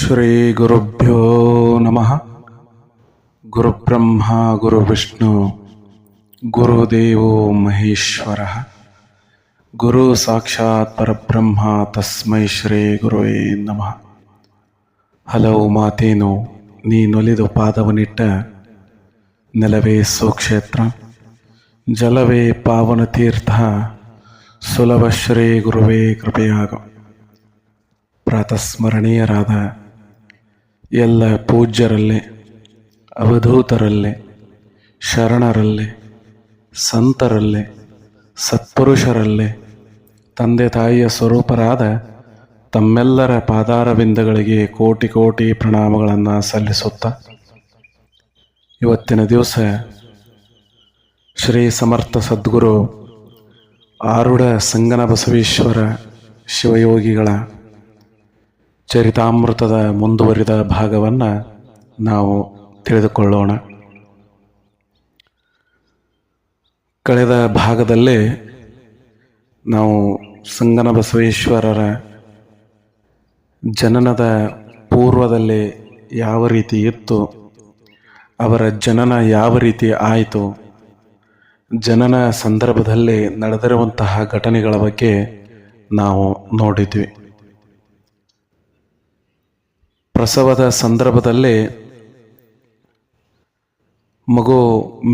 ಶ್ರೀ ಗುರುಭ್ಯೋ ನಮಃ. ಗುರುಬ್ರಹ್ಮ ಗುರುವಿಷ್ಣು ಗುರುದೇವೋ ಮಹೇಶ್ವರ. ಗುರು ಸಾಕ್ಷಾತ್ ಪರಬ್ರಹ್ಮ ತಸ್ಮೈ ಶ್ರೀ ಗುರುವೇ ನಮಃ. ಹಲವು ಮಾತೇನು ನೀನೊಲಿದು ಪಾದವನಿಟ್ಟ ನೆಲವೇ ಸುಕ್ಷೇತ್ರ, ಜಲವೇ ಪಾವನ ತೀರ್ಥ, ಸುಲಭ ಶ್ರೀ ಗುರುವೇ ಕೃಪೆಯಾಗ. ಪ್ರಾತಸ್ಮರಣೀಯರಾದ ಎಲ್ಲ ಪೂಜ್ಯರಲ್ಲೇ, ಅವಧೂತರಲ್ಲೇ, ಶರಣರಲ್ಲೇ, ಸಂತರಲ್ಲೇ, ಸತ್ಪುರುಷರಲ್ಲೇ, ತಂದೆ ತಾಯಿಯ ಸ್ವರೂಪರಾದ ತಮ್ಮೆಲ್ಲರ ಪಾದಾರವಿಂದಗಳಿಗೆ ಕೋಟಿ ಕೋಟಿ ಪ್ರಣಾಮಗಳನ್ನು ಸಲ್ಲಿಸುತ್ತಾ, ಇವತ್ತಿನ ದಿವಸ ಶ್ರೀ ಸಮರ್ಥ ಸದ್ಗುರು ಆರುಡ ಸಂಗನ ಬಸವೇಶ್ವರ ಶಿವಯೋಗಿಗಳ ಚರಿತಾಮೃತದ ಮುಂದುವರಿದ ಭಾಗವನ್ನು ನಾವು ತಿಳಿದುಕೊಳ್ಳೋಣ. ಕಳೆದ ಭಾಗದಲ್ಲಿ ನಾವು ಸಂಗನ ಬಸವೇಶ್ವರರ ಜನನದ ಪೂರ್ವದಲ್ಲಿ ಯಾವ ರೀತಿ ಇತ್ತು, ಅವರ ಜನನ ಯಾವ ರೀತಿ ಆಯಿತು, ಜನನ ಸಂದರ್ಭದಲ್ಲಿ ನಡೆದಿರುವಂತಹ ಘಟನೆಗಳ ಬಗ್ಗೆ ನಾವು ನೋಡಿದ್ವಿ. ಪ್ರಸವದ ಸಂದರ್ಭದಲ್ಲಿ ಮಗು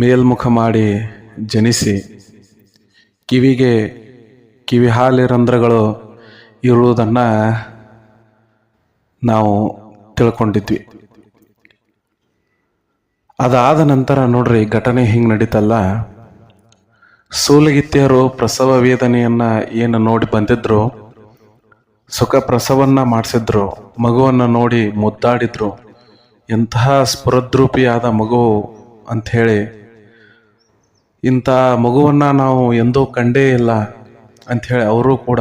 ಮೇಲ್ಮುಖ ಮಾಡಿ ಜನಿಸಿ ಕಿವಿಗೆ ಕಿವಿಹಾಲಿ ರಂಧ್ರಗಳು ಇರುವುದನ್ನು ನಾವು ತಿಳ್ಕೊಂಡಿದ್ವಿ. ಅದಾದ ನಂತರ ನೋಡ್ರಿ ಘಟನೆ ಹಿಂಗೆ ನಡೀತಲ್ಲ. ಸೂಲಗಿತ್ತಿಯರು ಪ್ರಸವ ವೇದನೆಯನ್ನು ಏನು ನೋಡಿ ಬಂದಿದ್ರು, ಸುಖ ಪ್ರಸವನ್ನ ಮಾಡಿಸಿದ್ರು, ಮಗುವನ್ನು ನೋಡಿ ಮುದ್ದಾಡಿದ್ರು. ಎಂತಹ ಸ್ಫುರದ್ರೂಪಿಯಾದ ಮಗು ಅಂಥೇಳಿ, ಇಂಥ ಮಗುವನ್ನು ನಾವು ಎಂದೂ ಕಂಡೇ ಇಲ್ಲ ಅಂಥೇಳಿ ಅವರು ಕೂಡ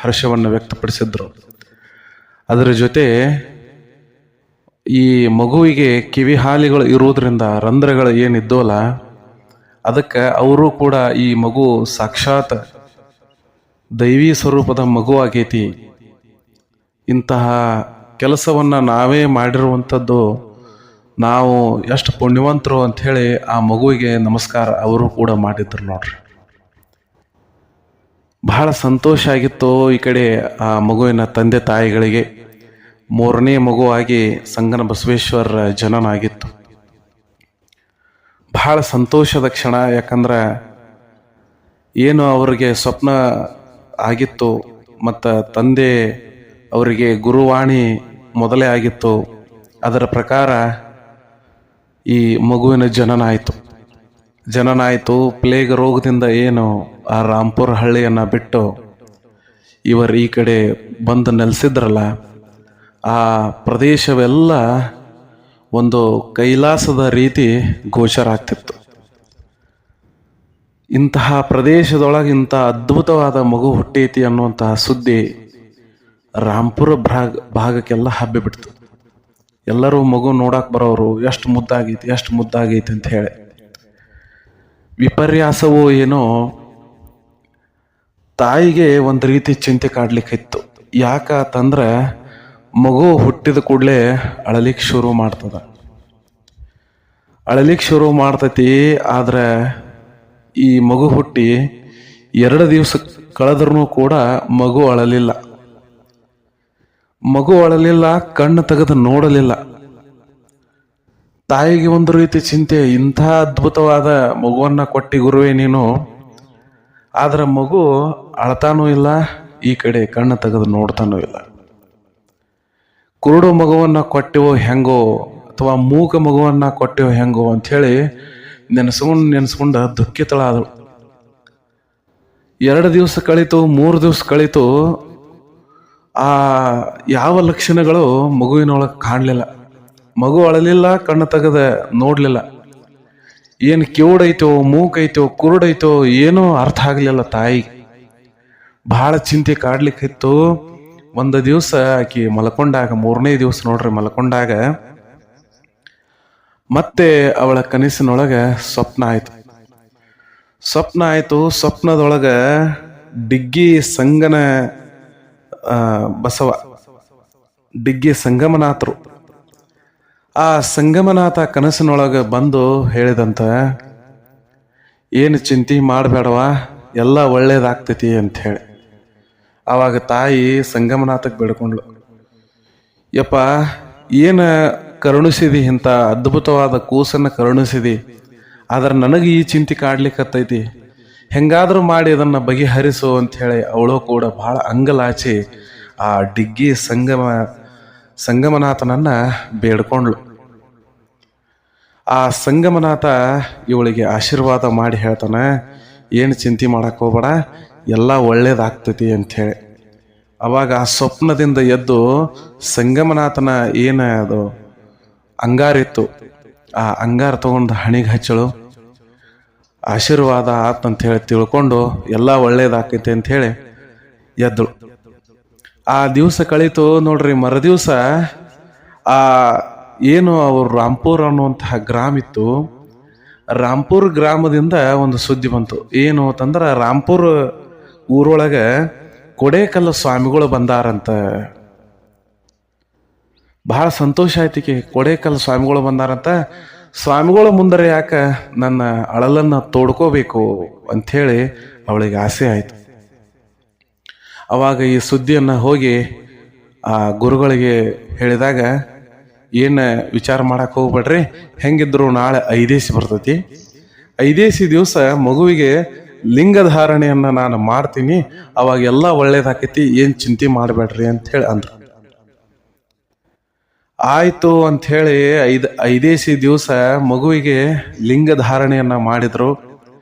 ಹರ್ಷವನ್ನು ವ್ಯಕ್ತಪಡಿಸಿದ್ರು. ಅದರ ಜೊತೆ ಈ ಮಗುವಿಗೆ ಕಿವಿ ಹಾಲಿಗಳು ಇರುವುದರಿಂದ ರಂಧ್ರಗಳು ಏನಿದ್ದೋಲ್ಲ, ಅದಕ್ಕೆ ಅವರು ಕೂಡ ಈ ಮಗು ಸಾಕ್ಷಾತ್ ದೈವಿ ಸ್ವರೂಪದ ಮಗು ಆಗೈತಿ, ಇಂತಹ ಕೆಲಸವನ್ನು ನಾವೇ ಮಾಡಿರುವಂಥದ್ದು, ನಾವು ಎಷ್ಟು ಪುಣ್ಯವಂತರು ಅಂಥೇಳಿ ಆ ಮಗುವಿಗೆ ನಮಸ್ಕಾರ ಅವರು ಕೂಡ ಮಾಡಿದ್ರು ನೋಡ್ರಿ. ಬಹಳ ಸಂತೋಷ ಆಗಿತ್ತು ಈ ಕಡೆ ಆ ಮಗುವಿನ ತಂದೆ ತಾಯಿಗಳಿಗೆ. ಮೂರನೇ ಮಗುವಾಗಿ ಸಂಗನ ಬಸವೇಶ್ವರರ ಜನನ ಆಗಿತ್ತು. ಬಹಳ ಸಂತೋಷದ ಕ್ಷಣ. ಯಾಕಂದ್ರೆ ಏನು ಅವರಿಗೆ ಸ್ವಪ್ನ ಆಗಿತ್ತು, ಮತ್ತು ತಂದೆ ಅವರಿಗೆ ಗುರುವಾಣಿ ಮೊದಲೇ ಆಗಿತ್ತು, ಅದರ ಪ್ರಕಾರ ಈ ಮಗುವಿನ ಜನನ ಆಯಿತು. ಪ್ಲೇಗ್ ರೋಗದಿಂದ ಏನು ಆ ರಾಂಪುರ ಹಳ್ಳಿಯನ್ನು ಬಿಟ್ಟು ಇವರು ಈ ಕಡೆ ಬಂದು ನೆಲೆಸಿದ್ರಲ್ಲ, ಆ ಪ್ರದೇಶವೆಲ್ಲ ಒಂದು ಕೈಲಾಸದ ರೀತಿ ಗೋಚರ ಆಗ್ತಿತ್ತು. ಇಂತಹ ಪ್ರದೇಶದೊಳಗೆ ಇಂಥ ಅದ್ಭುತವಾದ ಮಗು ಹುಟ್ಟೈತಿ ಅನ್ನುವಂತಹ ಸುದ್ದಿ ರಾಂಪುರ ಭಾಗಕ್ಕೆಲ್ಲ ಹಬ್ಬಿಬಿಡ್ತು. ಎಲ್ಲರೂ ಮಗು ನೋಡಕ್ಕೆ ಬರೋರು, ಎಷ್ಟು ಮುದ್ದಾಗೈತಿ ಅಂತ ಹೇಳಿ. ವಿಪರ್ಯಾಸವೋ ಏನೋ, ತಾಯಿಗೆ ಒಂದು ರೀತಿ ಚಿಂತೆ ಕಾಡ್ಲಿಕ್ಕಿತ್ತು. ಯಾಕಂತಂದ್ರೆ ಮಗು ಹುಟ್ಟಿದ ಕೂಡಲೇ ಅಳಲಿಕ್ಕೆ ಶುರು ಮಾಡ್ತೈತಿ. ಆದ್ರೆ ಈ ಮಗು ಹುಟ್ಟಿ 2 ದಿವಸ ಕಳೆದ್ರೂ ಕೂಡ ಮಗು ಅಳಲಿಲ್ಲ, ಕಣ್ಣು ತೆಗೆದು ನೋಡಲಿಲ್ಲ. ತಾಯಿಗೆ ಒಂದು ರೀತಿ ಚಿಂತೆ, ಇಂಥ ಅದ್ಭುತವಾದ ಮಗುವನ್ನ ಕೊಟ್ಟಿ ಗುರುವೇ ನೀನು, ಆದ್ರೆ ಮಗು ಅಳ್ತಾನೂ ಇಲ್ಲ, ಈ ಕಡೆ ಕಣ್ಣು ತೆಗೆದು ನೋಡ್ತಾನೂ ಇಲ್ಲ. ಕುರುಡು ಮಗುವನ್ನ ಕೊಟ್ಟಿವೋ ಹೆಂಗೋ, ಅಥವಾ ಮೂಕ ಮಗುವನ್ನ ಕೊಟ್ಟಿವೋ ಹೆಂಗೋ ಅಂಥೇಳಿ ನೆನೆಸ್ಕೊಂಡು ದುಃಖಿತಳಾದಳು. 2 ದಿವಸ ಕಳೀತು, 3 ದಿವಸ ಕಳೀತು. ಆ ಯಾವ ಲಕ್ಷಣಗಳು ಮಗುವಿನೊಳಗೆ ಕಾಣಲಿಲ್ಲ. ಮಗು ಅಳಲಿಲ್ಲ, ಕಣ್ಣು ತೆಗೆದ ನೋಡ್ಲಿಲ್ಲ. ಏನು ಕಿವುಡೈತೋ, ಮೂಕೈತೋ, ಕುರುಡೈತೋ ಏನೋ ಅರ್ಥ ಆಗ್ಲಿಲ್ಲ ತಾಯಿಗೆ. ಬಹಳ ಚಿಂತೆ ಕಾಡ್ಲಿಕ್ಕಿತ್ತು. ಒಂದು ದಿವಸ ಆಕಿ ಮಲ್ಕೊಂಡಾಗ, 3ನೇ ದಿವಸ ನೋಡ್ರಿ ಮಲ್ಕೊಂಡಾಗ, ಮತ್ತೆ ಅವಳ ಕನಸಿನೊಳಗೆ ಸ್ವಪ್ನ ಆಯ್ತು. ಸ್ವಪ್ನದೊಳಗ ಡಿಗ್ಗಿ ಸಂಗನ ಬಸವ ಡಿಗ್ಗಿ ಸಂಗಮನಾಥರು. ಆ ಸಂಗಮನಾಥ ಕನಸಿನೊಳಗೆ ಬಂದು ಹೇಳಿದಂತ, ಏನು ಚಿಂತೆ ಮಾಡಬೇಡವ, ಎಲ್ಲ ಒಳ್ಳೇದಾಗ್ತೈತಿ ಅಂತ ಹೇಳಿ. ಆವಾಗ ತಾಯಿ ಸಂಗಮನಾಥಕ್ಕೆ ಬೇಡ್ಕೊಂಡ್ಳು, ಯಪ್ಪ ಏನು ಕರುಣಿಸಿದಿ, ಇಂಥ ಅದ್ಭುತವಾದ ಕೂಸನ್ನು ಕರುಣಿಸಿದಿ, ಆದ್ರೆ ನನಗೆ ಈ ಚಿಂತೆ ಕಾಡ್ಲಿಕ್ಕತ್ತೈತಿ, ಹೆಂಗಾದ್ರೂ ಮಾಡಿ ಅದನ್ನು ಬಗೆಹರಿಸು ಅಂಥೇಳಿ ಅವಳು ಕೂಡ ಬಹಳ ಅಂಗಲಾಚಿ ಆ ಡಿಗ್ಗಿ ಸಂಗಮನಾಥನನ್ನ ಬೇಡ್ಕೊಂಡ್ಳು. ಆ ಸಂಗಮನಾಥ ಇವಳಿಗೆ ಆಶೀರ್ವಾದ ಮಾಡಿ ಹೇಳ್ತಾನೆ, ಏನು ಚಿಂತೆ ಮಾಡಕ್ಕೆ ಹೋಗ್ಬೇಡ, ಎಲ್ಲ ಒಳ್ಳೇದಾಗ್ತೈತಿ ಅಂಥೇಳಿ. ಅವಾಗ ಆ ಸ್ವಪ್ನದಿಂದ ಎದ್ದು ಸಂಗಮನಾಥನ ಅದು ಅಂಗಾರಿತ್ತು, ಆ ಅಂಗಾರ ತಗೊಂಡು ಹಣಿಗೆ ಹಚ್ಚಳು. ಆಶೀರ್ವಾದ ಆತಂಥೇಳಿ ತಿಳ್ಕೊಂಡು ಎಲ್ಲ ಒಳ್ಳೇದಾಕೈತೆ ಅಂಥೇಳಿ ಎದ್ದಳು. ಆ ದಿವಸ ಕಳೀತು ನೋಡ್ರಿ. ಮರುದಿವಸ ಆ ಏನು ಅವ್ರು ರಾಂಪುರ್ ಅನ್ನುವಂತಹ ಗ್ರಾಮ ಇತ್ತು, ರಾಂಪುರ್ ಗ್ರಾಮದಿಂದ ಒಂದು ಸುದ್ದಿ ಬಂತು. ಏನು ಅಂತಂದ್ರೆ ರಾಂಪುರ್ ಊರೊಳಗೆ ಕೊಡೇಕಲ್ಲು ಸ್ವಾಮಿಗಳು ಬಂದಾರಂತ. ಬಹಳ ಸಂತೋಷ ಆಯ್ತಿಕೆ. ಕೊಡೇಕಲ್ಲು ಸ್ವಾಮಿಗಳು ಬಂದಾರಂತ. ಸ್ವಾಮಿಗಳ ಮುಂದರೆ ಯಾಕೆ ನನ್ನ ಅಳಲನ್ನು ತೋಡ್ಕೋಬೇಕು ಅಂಥೇಳಿ ಅವಳಿಗೆ ಆಸೆ ಆಯಿತು. ಅವಾಗ ಈ ಸುದ್ದಿಯನ್ನು ಹೋಗಿ ಆ ಗುರುಗಳಿಗೆ ಹೇಳಿದಾಗ, ಏನು ವಿಚಾರ ಮಾಡಕ್ಕೆ ಹೋಗ್ಬೇಡ್ರಿ, ಹೆಂಗಿದ್ರು ನಾಳೆ ಐದೇಸಿ ಬರ್ತೈತಿ, ಐದೇಸಿ ದಿವಸ ಮಗುವಿಗೆ ಲಿಂಗಧಾರಣೆಯನ್ನು ನಾನು ಮಾಡ್ತೀನಿ, ಅವಾಗ ಎಲ್ಲ ಒಳ್ಳೇದಾಕೈತಿ, ಏನು ಚಿಂತೆ ಮಾಡಬೇಡ್ರಿ ಅಂಥೇಳಿ ಅಂದ್ರು. ಆಯಿತು ಅಂಥೇಳಿ ಐದೇಸಿ ದಿವಸ ಮಗುವಿಗೆ ಲಿಂಗಧಾರಣೆಯನ್ನು ಮಾಡಿದರು.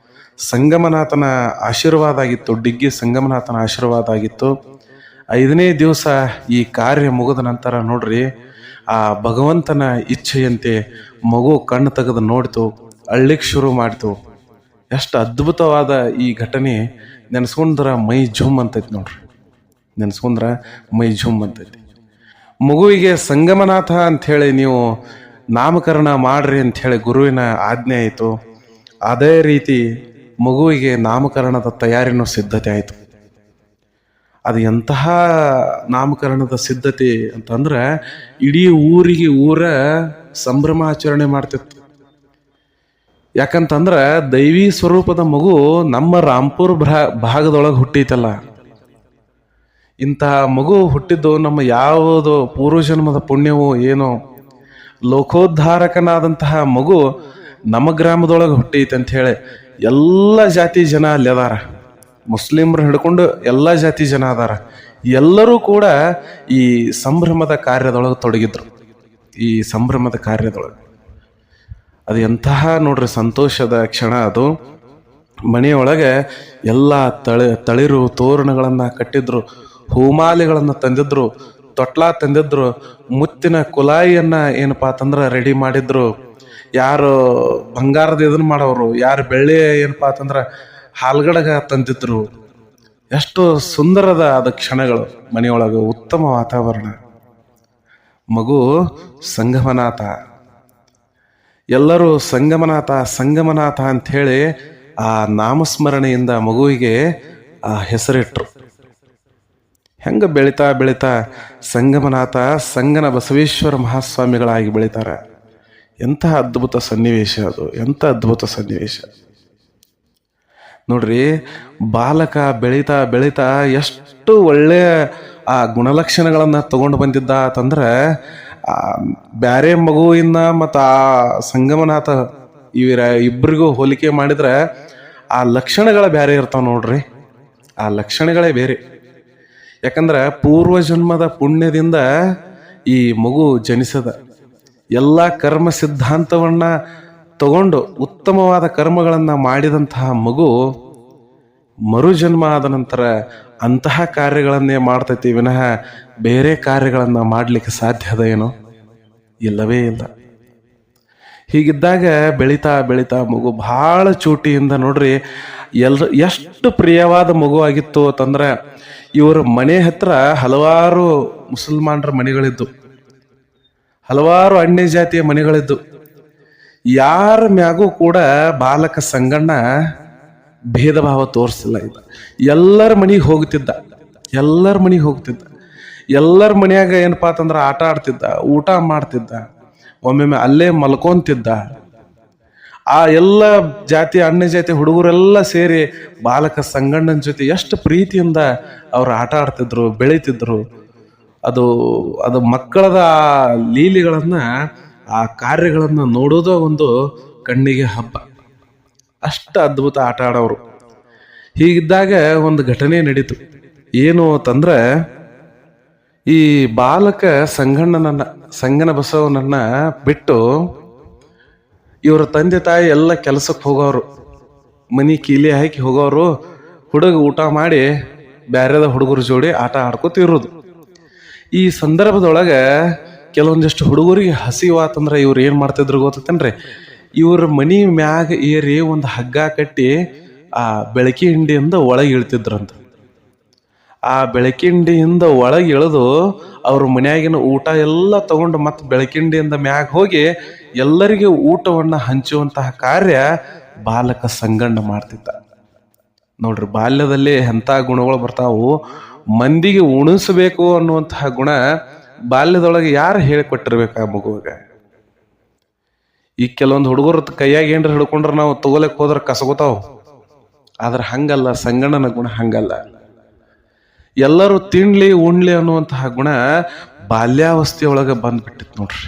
ಸಂಗಮನಾಥನ ಆಶೀರ್ವಾದ ಆಗಿತ್ತು, ಡಿಗ್ಗಿ ಸಂಗಮನಾಥನ ಆಶೀರ್ವಾದ ಆಗಿತ್ತು. 5ನೇ ದಿವಸ ಈ ಕಾರ್ಯ ಮುಗಿದ ನಂತರ ನೋಡ್ರಿ, ಆ ಭಗವಂತನ ಇಚ್ಛೆಯಂತೆ ಮಗು ಕಣ್ಣು ತೆಗೆದು ನೋಡ್ತು, ಅಳ್ಳಿಕ್ಕೆ ಶುರು ಮಾಡ್ತು. ಎಷ್ಟು ಅದ್ಭುತವಾದ ಈ ಘಟನೆ ನೆನೆಸ್ಕೊಂಡ್ರ ಮೈ ಝುಮ್ ಅಂತೈತಿ ನೋಡ್ರಿ. ನೆನೆಸ್ಕೊಂಡ್ರ ಮೈ ಝುಮ್ ಅಂತೈತಿ. ಮಗುವಿಗೆ ಸಂಗಮನಾಥ ಅಂಥೇಳಿ ನೀವು ನಾಮಕರಣ ಮಾಡ್ರಿ ಅಂಥೇಳಿ ಗುರುವಿನ ಆಜ್ಞೆ ಆಯಿತು. ಅದೇ ರೀತಿ ಮಗುವಿಗೆ ನಾಮಕರಣದ ತಯಾರಿನೂ ಸಿದ್ಧತೆ ಆಯಿತು. ಅದು ಎಂತಹ ನಾಮಕರಣದ ಸಿದ್ಧತೆ ಅಂತಂದ್ರೆ, ಇಡೀ ಊರ ಸಂಭ್ರಮಾಚರಣೆ ಮಾಡ್ತಿತ್ತು. ಯಾಕಂತಂದ್ರೆ ದೈವಿ ಸ್ವರೂಪದ ಮಗು ನಮ್ಮ ರಾಂಪುರ್ ಭಾಗದೊಳಗೆ ಹುಟ್ಟೈತಲ್ಲ. ಇಂತಹ ಮಗು ಹುಟ್ಟಿದ್ದು ನಮ್ಮ ಯಾವುದು ಪೂರ್ವಜನ್ಮದ ಪುಣ್ಯವೋ ಏನೋ, ಲೋಕೋದ್ಧಾರಕನಾದಂತಹ ಮಗು ನಮ್ಮ ಗ್ರಾಮದೊಳಗೆ ಹುಟ್ಟೈತೆ ಅಂತ ಹೇಳಿ ಎಲ್ಲ ಜಾತಿ ಜನ ಅಲ್ಲಿ ಅದಾರ. ಮುಸ್ಲಿಮ್ರು ಹಿಡ್ಕೊಂಡು ಎಲ್ಲ ಜಾತಿ ಜನ ಅದಾರ. ಎಲ್ಲರೂ ಕೂಡ ಈ ಸಂಭ್ರಮದ ಕಾರ್ಯದೊಳಗೆ ತೊಡಗಿದ್ರು. ಈ ಸಂಭ್ರಮದ ಕಾರ್ಯದೊಳಗೆ ಅದು ಎಂತಹ ನೋಡ್ರಿ ಸಂತೋಷದ ಕ್ಷಣ ಅದು. ಮನೆಯೊಳಗೆ ಎಲ್ಲ ತಳಿರು ತೋರಣಗಳನ್ನು ಕಟ್ಟಿದ್ರು, ಹೂಮಾಲೆಗಳನ್ನು ತಂದಿದ್ರು, ತೊಟ್ಲ ತಂದಿದ್ರು, ಮುತ್ತಿನ ಕುಲಾಯಿಯನ್ನ ಏನಪ್ಪಾ ಅಂತಂದ್ರೆ ರೆಡಿ ಮಾಡಿದ್ರು. ಯಾರು ಬಂಗಾರದ ಇದನ್ನ ಮಾಡೋರು, ಯಾರು ಬೆಳ್ಳಿ ಏನಪ್ಪಾ ಅಂತಂದ್ರೆ ಹಾಲ್ಗಡಗ ತಂದಿದ್ರು. ಎಷ್ಟು ಸುಂದರದ ಅದ ಕ್ಷಣಗಳು. ಮನೆಯೊಳಗೆ ಉತ್ತಮ ವಾತಾವರಣ. ಮಗು ಸಂಗಮನಾಥ. ಎಲ್ಲರೂ ಸಂಗಮನಾಥ ಸಂಗಮನಾಥ ಅಂಥೇಳಿ ಆ ನಾಮಸ್ಮರಣೆಯಿಂದ ಮಗುವಿಗೆ ಆ ಹೆಸರಿಟ್ರು. ಹೆಂಗ ಬೆಳೀತಾ ಬೆಳೀತಾ ಸಂಗಮನಾಥ ಸಂಗನ ಬಸವೇಶ್ವರ ಮಹಾಸ್ವಾಮಿಗಳಾಗಿ ಬೆಳೀತಾರೆ. ಎಂಥ ಅದ್ಭುತ ಸನ್ನಿವೇಶ ಅದು, ಎಂಥ ಅದ್ಭುತ ಸನ್ನಿವೇಶ ನೋಡ್ರಿ. ಬಾಲಕ ಬೆಳೀತಾ ಬೆಳೀತಾ ಎಷ್ಟು ಒಳ್ಳೆಯ ಆ ಗುಣಲಕ್ಷಣಗಳನ್ನು ತಗೊಂಡು ಬಂದಿದ್ದ ಅಂತಂದ್ರೆ, ಬ್ಯಾರೆ ಮಗುವಿನ ಮತ್ತು ಆ ಸಂಗಮನಾಥ ಇಬ್ಬರಿಗೂ ಹೋಲಿಕೆ ಮಾಡಿದ್ರೆ ಆ ಲಕ್ಷಣಗಳ ಬೇರೆ ಇರ್ತಾವ ನೋಡ್ರಿ. ಆ ಲಕ್ಷಣಗಳೇ ಬೇರೆ. ಯಾಕಂದ್ರೆ ಪೂರ್ವಜನ್ಮದ ಪುಣ್ಯದಿಂದ ಈ ಮಗು ಜನಿಸದ. ಎಲ್ಲ ಕರ್ಮ ಸಿದ್ಧಾಂತವನ್ನ ತಗೊಂಡು ಉತ್ತಮವಾದ ಕರ್ಮಗಳನ್ನ ಮಾಡಿದಂತಹ ಮಗು ಮರುಜನ್ಮ ಆದ ನಂತರ ಅಂತಹ ಕಾರ್ಯಗಳನ್ನೇ ಮಾಡ್ತೈತಿ ವಿನಃ ಬೇರೆ ಕಾರ್ಯಗಳನ್ನ ಮಾಡ್ಲಿಕ್ಕೆ ಸಾಧ್ಯದ ಏನೋ? ಇಲ್ಲವೇ ಇಲ್ಲ. ಹೀಗಿದ್ದಾಗ ಬೆಳೀತಾ ಬೆಳೀತಾ ಮಗು ಬಹಳ ಚೂಟಿಯಿಂದ ನೋಡ್ರಿ ಎಷ್ಟು ಪ್ರಿಯವಾದ ಮಗು ಆಗಿತ್ತು ಅಂತಂದ್ರೆ, ಇವ್ರ ಮನೆ ಹತ್ರ ಹಲವಾರು ಮುಸಲ್ಮಾನರ ಮನೆಗಳಿದ್ದು, ಹಲವಾರು ಅನ್ಯ ಜಾತಿಯ ಮನೆಗಳಿದ್ದು. ಯಾರ ಮ್ಯಾಗೂ ಕೂಡ ಬಾಲಕ ಸಂಗಣ್ಣ ಭೇದ ಭಾವ ತೋರಿಸಿಲ್ಲ. ಇಲ್ಲ, ಎಲ್ಲರ ಮನೆಗೆ ಹೋಗ್ತಿದ್ದ, ಎಲ್ಲರ ಮನೆಗೆ ಹೋಗ್ತಿದ್ದ. ಎಲ್ಲರ ಮನ್ಯಾಗ ಏನಪ್ಪಾ ಅಂತಂದ್ರ ಆಟ ಆಡ್ತಿದ್ದ, ಊಟ ಮಾಡ್ತಿದ್ದ, ಒಮ್ಮೊಮ್ಮೆ ಅಲ್ಲೇ ಮಲ್ಕೊಂತಿದ್ದ. ಆ ಎಲ್ಲ ಜಾತಿ ಅನ್ಯ ಜಾತಿ ಹುಡುಗರೆಲ್ಲ ಸೇರಿ ಬಾಲಕ ಸಂಗಣ್ಣನ ಜೊತೆ ಎಷ್ಟು ಪ್ರೀತಿಯಿಂದ ಅವ್ರು ಆಟ ಆಡ್ತಿದ್ರು, ಬೆಳಿತಿದ್ರು. ಅದು ಅದು ಮಕ್ಕಳದ ಆ ಲೀಲೆಗಳನ್ನ, ಆ ಕಾರ್ಯಗಳನ್ನ ನೋಡೋದು ಒಂದು ಕಣ್ಣಿಗೆ ಹಬ್ಬ. ಅಷ್ಟು ಅದ್ಭುತ ಆಟ ಆಡೋರು. ಹೀಗಿದ್ದಾಗ ಒಂದು ಘಟನೆ ನಡೀತು. ಏನು ಅಂತಂದ್ರೆ, ಈ ಬಾಲಕ ಸಂಗನ ಬಸವನನ್ನ ಬಿಟ್ಟು ಇವರ ತಂದೆ ತಾಯಿ ಎಲ್ಲ ಕೆಲಸಕ್ಕೆ ಹೋಗೋರು, ಮನಿ ಕೀಲಿ ಹಾಕಿ ಹೋಗೋರು. ಹುಡುಗ ಊಟ ಮಾಡಿ ಬ್ಯಾರೆದ ಹುಡುಗರ ಜೋಡಿ ಆಟ ಆಡ್ಕೋತಿರೋದು. ಈ ಸಂದರ್ಭದೊಳಗೆ ಕೆಲವೊಂದಿಷ್ಟು ಹುಡುಗರಿಗೆ ಹಸಿವಾತಂದ್ರೆ ಇವ್ರು ಏನ್ ಮಾಡ್ತಿದ್ರು ಗೊತ್ತೇನ್ರಿ? ಇವ್ರ ಮನಿ ಮ್ಯಾಗ ಏರಿ ಒಂದು ಹಗ್ಗ ಕಟ್ಟಿ ಆ ಬೆಳಕಿ ಹಿಂಡಿಯಿಂದ ಒಳಗೆ ಇಳ್ತಿದ್ರಂತ. ಆ ಬೆಳಕಿಂಡಿಯಿಂದ ಒಳಗೆ ಇಳಿದು ಅವ್ರ ಮನ್ಯಾಗಿನ ಊಟ ಎಲ್ಲ ತಗೊಂಡು ಮತ್ತೆ ಬೆಳಕಿಂಡಿಯಿಂದ ಮ್ಯಾಗ ಹೋಗಿ ಎಲ್ಲರಿಗೆ ಊಟವನ್ನ ಹಂಚುವಂತಹ ಕಾರ್ಯ ಬಾಲಕ ಸಂಗಣ್ಣ ಮಾಡ್ತಿದ್ದ. ನೋಡ್ರಿ, ಬಾಲ್ಯದಲ್ಲಿ ಎಂಥ ಗುಣಗಳು ಬರ್ತಾವು. ಮಂದಿಗೆ ಉಣಿಸ್ಬೇಕು ಅನ್ನುವಂತಹ ಗುಣ ಬಾಲ್ಯದೊಳಗೆ ಯಾರು ಹೇಳಿಕೊಟ್ಟಿರ್ಬೇಕು ಆ ಮಗುವಿಗೆ? ಈಗ ಕೆಲವೊಂದು ಹುಡುಗರು ಕೈಯಾಗ ಏನ್ರ ಹಿಡ್ಕೊಂಡ್ರೆ ನಾವು ತಗೋಲಕ್ ಹೋದ್ರೆ ಕಸಗೋತಾವ್. ಆದ್ರೆ ಹಂಗಲ್ಲ, ಸಂಗಣ್ಣನ ಗುಣ ಹಂಗಲ್ಲ. ಎಲ್ಲರೂ ತಿನ್ಲಿ ಉಣ್ಲಿ ಅನ್ನುವಂತಹ ಗುಣ ಬಾಲ್ಯಾವಸ್ಥೆಯೊಳಗೆ ಬಂದ್ಬಿಟ್ಟಿತ್ತು ನೋಡ್ರಿ.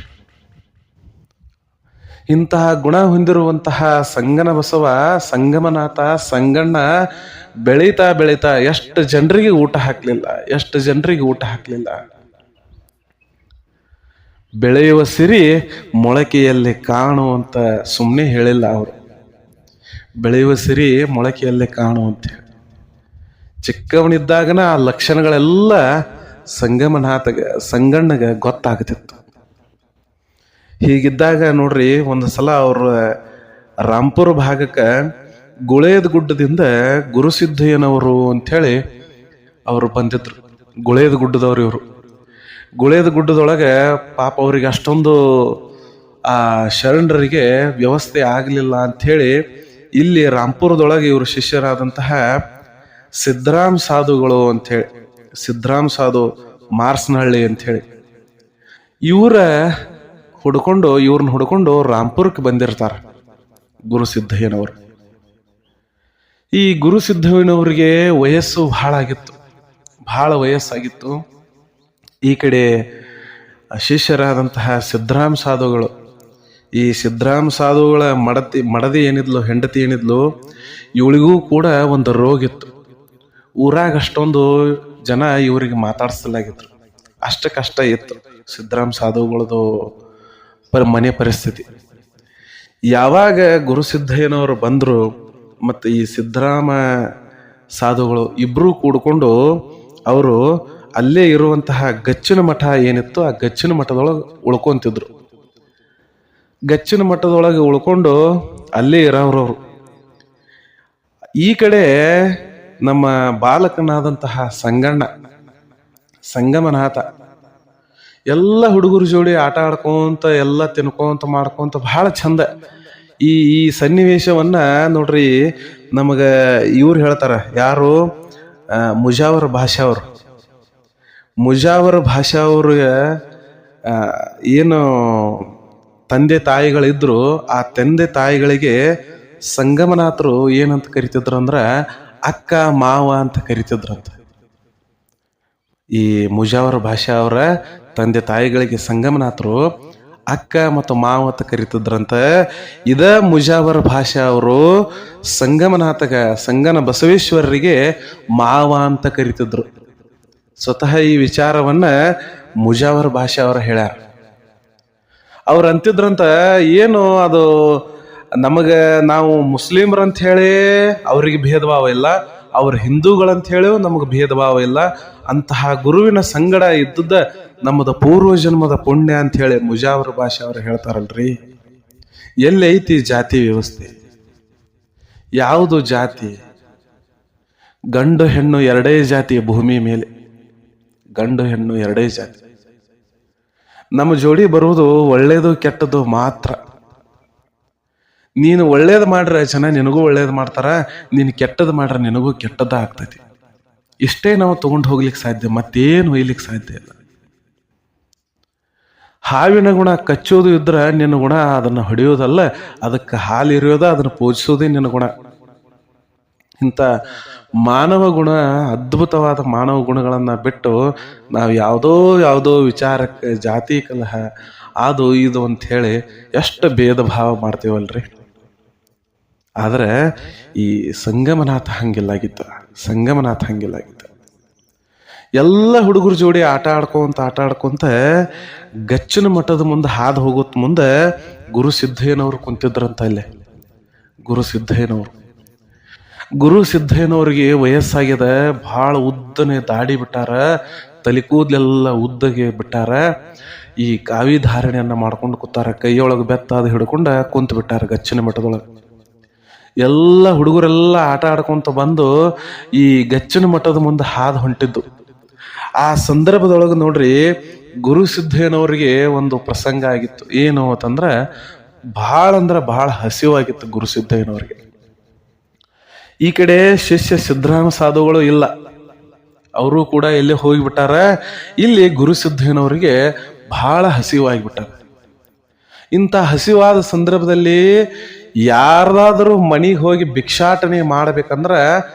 ಇಂತಹ ಗುಣ ಹೊಂದಿರುವಂತಹ ಸಂಗನ ಬಸವ, ಸಂಗಮನಾಥ, ಸಂಗಣ್ಣ ಬೆಳೀತಾ ಬೆಳೀತಾ ಎಷ್ಟು ಜನರಿಗೆ ಊಟ ಹಾಕ್ಲಿಲ್ಲ. ಬೆಳೆಯುವ ಸಿರಿ ಮೊಳಕೆಯಲ್ಲಿ ಕಾಣುವಂತ ಸುಮ್ಮನೆ ಹೇಳಿಲ್ಲ ಅವರು. ಬೆಳೆಯುವ ಸಿರಿ ಮೊಳಕೆಯಲ್ಲಿ ಕಾಣುವಂತ ಹೇಳಿ ಚಿಕ್ಕವನಿದ್ದಾಗನ ಆ ಲಕ್ಷಣಗಳೆಲ್ಲ ಸಂಗಣ್ಣಗ ಗೊತ್ತಾಗ್ತಿತ್ತು. ಹೀಗಿದ್ದಾಗ ನೋಡ್ರಿ, ಒಂದು ಸಲ ಅವ್ರ ರಾಂಪುರ ಭಾಗಕ್ಕೆ ಗುಳೇದ ಗುಡ್ಡದಿಂದ ಗುರುಸಿದ್ದಯ್ಯನವರು ಅಂಥೇಳಿ ಅವರು ಬಂದಿದ್ರು. ಗುಳೇದ ಗುಡ್ಡದವ್ರು ಇವರು. ಗುಳೇದ ಗುಡ್ಡದೊಳಗೆ ಪಾಪ ಅವ್ರಿಗೆ ಅಷ್ಟೊಂದು ಆ ಶರಣರಿಗೆ ವ್ಯವಸ್ಥೆ ಆಗಲಿಲ್ಲ ಅಂಥೇಳಿ ಇಲ್ಲಿ ರಾಂಪುರದೊಳಗೆ ಇವರು ಶಿಷ್ಯರಾದಂತಹ ಸಿದ್ದರಾಮ್ ಸಾಧುಗಳು ಅಂಥೇಳಿ, ಸಿದ್ದರಾಮ್ ಸಾಧು ಮಾರ್ಸ್ನಹಳ್ಳಿ ಅಂಥೇಳಿ ಇವ್ರನ್ನ ಹುಡ್ಕೊಂಡು ರಾಂಪುರಕ್ಕೆ ಬಂದಿರ್ತಾರ ಗುರುಸಿದ್ದಯ್ಯನವರು. ಈ ಗುರುಸಿದ್ದಯ್ಯನವ್ರಿಗೆ ವಯಸ್ಸು ಬಹಳ ವಯಸ್ಸಾಗಿತ್ತು. ಈ ಕಡೆ ಶಿಷ್ಯರಾದಂತಹ ಸಿದ್ದರಾಮ್ ಸಾಧುಗಳು, ಈ ಸಿದ್ದರಾಮ್ ಸಾಧುಗಳ ಮಡದಿ ಏನಿದ್ಲು, ಹೆಂಡತಿ ಏನಿದ್ಲು, ಇವಳಿಗೂ ಕೂಡ ಒಂದು ರೋಗ ಇತ್ತು. ಊರಾಗ ಅಷ್ಟೊಂದು ಜನ ಇವರಿಗೆ ಮಾತಾಡಿಸಲಾಗಿದ್ರು. ಅಷ್ಟು ಕಷ್ಟ ಇತ್ತು ಸಿದ್ದರಾಮ್ ಸಾಧುಗಳದು ಮನೆ ಪರಿಸ್ಥಿತಿ. ಯಾವಾಗ ಗುರುಸಿದ್ದಯ್ಯನವರು ಬಂದ್ರು ಮತ್ತು ಈ ಸಿದ್ದರಾಮ ಸಾಧುಗಳು ಇಬ್ರು ಕೂಡ್ಕೊಂಡು ಅವರು ಅಲ್ಲೇ ಇರುವಂತಹ ಗಚ್ಚಿನ ಮಠ ಏನಿತ್ತು, ಆ ಗಚ್ಚಿನ ಮಠದೊಳಗೆ ಉಳ್ಕೊಂತಿದ್ರು. ಗಚ್ಚಿನ ಮಠದೊಳಗೆ ಉಳ್ಕೊಂಡು ಅಲ್ಲೇ ಇರೋರವರು. ಈ ಕಡೆ ನಮ್ಮ ಬಾಲಕನಾದಂತಹ ಸಂಗಮನಾಥ ಎಲ್ಲ ಹುಡುಗರ ಜೋಡಿ ಆಟ ಆಡ್ಕೊಂತ ಎಲ್ಲ ತಿನ್ಕೊಂತ ಮಾಡ್ಕೊಂತ ಬಹಳ ಚಂದ. ಈ ಸನ್ನಿವೇಶವನ್ನ ನೋಡ್ರಿ, ನಮಗ ಇವ್ರು ಹೇಳ್ತಾರ, ಯಾರು? ಮುಜಾವರ ಭಾಷಾ ಅವ್ರಿಗೆ ಏನು ತಂದೆ ತಾಯಿಗಳಿದ್ರು, ಆ ತಂದೆ ತಾಯಿಗಳಿಗೆ ಸಂಗಮನಾಥರು ಏನಂತ ಕರಿತಿದ್ರು ಅಂದ್ರ ಅಕ್ಕ ಮಾವ ಅಂತ ಕರಿತಿದ್ರಂತ. ಈ ಮುಜಾವರ ಭಾಷಾ ಅವರ ತಂದೆ ತಾಯಿಗಳಿಗೆ ಸಂಗಮನಾಥರು ಅಕ್ಕ ಮತ್ತು ಮಾವ ಅಂತ ಕರಿತಿದ್ರಂತ. ಇದ ಮುಜಾವರ ಭಾಷಾ ಅವರು ಸಂಗನ ಬಸವೇಶ್ವರರಿಗೆ ಮಾವ ಅಂತ ಕರಿತಿದ್ರು. ಸ್ವತಃ ಈ ವಿಚಾರವನ್ನ ಮುಜಾವರ ಭಾಷಾ ಅವರ ಹೇಳ್ಯಾರ. ಅವ್ರು ಅಂತಿದ್ರಂತ, ಏನು ಅದು ನಾವು ಮುಸ್ಲಿಮ್ರಂತ ಹೇಳಿ ಅವ್ರಿಗೆ ಭೇದ ಭಾವ ಇಲ್ಲ, ಅವ್ರ ಹಿಂದೂಗಳಂತ ಹೇಳಿ ನಮಗೆ ಭೇದ ಭಾವ ಇಲ್ಲ. ಅಂತಹ ಗುರುವಿನ ಸಂಗಡ ಇದ್ದದ್ದ ನಮ್ಮದ ಪೂರ್ವ ಜನ್ಮದ ಪುಣ್ಯ ಅಂತ ಹೇಳಿ ಮುಜಾವರ ಭಾಷೆ ಅವ್ರು ಹೇಳ್ತಾರಲ್ರಿ. ಎಲ್ಲೈತಿ ಜಾತಿ ವ್ಯವಸ್ಥೆ? ಯಾವುದು ಜಾತಿ? ಗಂಡು ಹೆಣ್ಣು ಎರಡೇ ಜಾತಿ ಭೂಮಿ ಮೇಲೆ, ಗಂಡು ಹೆಣ್ಣು ಎರಡೇ ಜಾತಿ. ನಮ್ಮ ಜೋಡಿ ಬರುವುದು ಒಳ್ಳೇದು ಕೆಟ್ಟದ್ದು ಮಾತ್ರ. ನೀನು ಒಳ್ಳೇದು ಮಾಡ್ರೆ ಜನ ನಿನಗೂ ಒಳ್ಳೇದು ಮಾಡ್ತಾರ, ನೀನು ಕೆಟ್ಟದ್ದು ಮಾಡ್ರೆ ನಿನಗೂ ಕೆಟ್ಟದ್ದ ಆಗ್ತೈತಿ. ಇಷ್ಟೇ ನಾವು ತಗೊಂಡು ಹೋಗ್ಲಿಕ್ಕೆ ಸಾಧ್ಯ, ಮತ್ತೇನು ಒಯ್ಲಿಕ್ಕೆ ಸಾಧ್ಯ ಇಲ್ಲ. ಹಾವಿನ ಗುಣ ಕಚ್ಚೋದು ಇದ್ರೆ ನಿನ್ನ ಗುಣ ಅದನ್ನು ಹೊಡೆಯೋದಲ್ಲ, ಅದಕ್ಕೆ ಹಾಲು ಇರಿಯೋದ, ಅದನ್ನು ಪೂಜಿಸೋದೇ ನಿನ್ನ ಗುಣ. ಇಂಥ ಮಾನವ ಗುಣ, ಅದ್ಭುತವಾದ ಮಾನವ ಗುಣಗಳನ್ನು ಬಿಟ್ಟು ನಾವು ಯಾವುದೋ ವಿಚಾರಕ್ಕೆ ಜಾತಿ ಕಲಹ ಅದು ಇದು ಅಂತ ಹೇಳಿ ಎಷ್ಟು ಭೇದ ಭಾವ ಮಾಡ್ತೀವಲ್ರಿ. ಆದರೆ ಈ ಸಂಗಮನಾಥ ಹಂಗಿಲ್ಲಾಗಿದ್ದ. ಎಲ್ಲ ಹುಡುಗರ ಜೋಡಿ ಆಟ ಆಡ್ಕೊಂತ ಗಚ್ಚಿನ ಮಠದ ಮುಂದೆ ಹಾದು ಹೋಗೋತ್ ಮುಂದೆ ಗುರು ಸಿದ್ದಯ್ಯನವ್ರು ಕುಂತಿದ್ರಂತ. ಇಲ್ಲೇ ಗುರು ಸಿದ್ದಯ್ಯನವ್ರಿಗೆ ವಯಸ್ಸಾಗ್ಯದ, ಭಾಳ ಉದ್ದನೆ ದಾಡಿ ಬಿಟ್ಟಾರ, ತಲೆ ಕೂದಲೆಲ್ಲ ಉದ್ದಗೆ ಬಿಟ್ಟಾರ. ಈ ಕಾವಿ ಧಾರಣೆಯನ್ನ ಮಾಡ್ಕೊಂಡು ಕೂತಾರ, ಕೈಯೊಳಗೆ ಬೆತ್ತಾದ ಹಿಡ್ಕೊಂಡ ಕುಂತು ಬಿಟ್ಟಾರ ಗಚ್ಚಿನ ಮಠದೊಳಗೆ. ಎಲ್ಲ ಹುಡುಗರೆಲ್ಲ ಆಟ ಆಡ್ಕೊಂತ ಬಂದು ಈ ಗಚ್ಚಿನ ಮಠದ ಮುಂದೆ ಹಾದು ಹೊಂಟಿದ್ದು. ಆ ಸಂದರ್ಭದೊಳಗೆ ನೋಡ್ರಿ, ಗುರು ಸಿದ್ದಯ್ಯನವ್ರಿಗೆ ಒಂದು ಪ್ರಸಂಗ ಆಗಿತ್ತು. ಏನು ಅಂತಂದ್ರೆ ಬಹಳ ಹಸಿವಾಗಿತ್ತು ಗುರು ಸಿದ್ದಯ್ಯನವ್ರಿಗೆ. ಈ ಕಡೆ ಶಿಷ್ಯ ಸಿದ್ದರಾಮ ಸಾಧುಗಳು ಇಲ್ಲ, ಅವರು ಕೂಡ ಎಲ್ಲೇ ಹೋಗಿಬಿಟ್ಟಾರ. ಇಲ್ಲಿ ಗುರು ಸಿದ್ದಯ್ಯನವರಿಗೆ ಬಹಳ ಹಸಿವಾಗಿಬಿಟ್ಟಾರ. ಇಂಥ ಹಸಿವಾದ ಸಂದರ್ಭದಲ್ಲಿ ಯಾರ್ದಾದ್ರೂ ಮನೆಗೆ ಹೋಗಿ ಭಿಕ್ಷಾಟನೆ ಮಾಡಬೇಕಂದ್ರೆ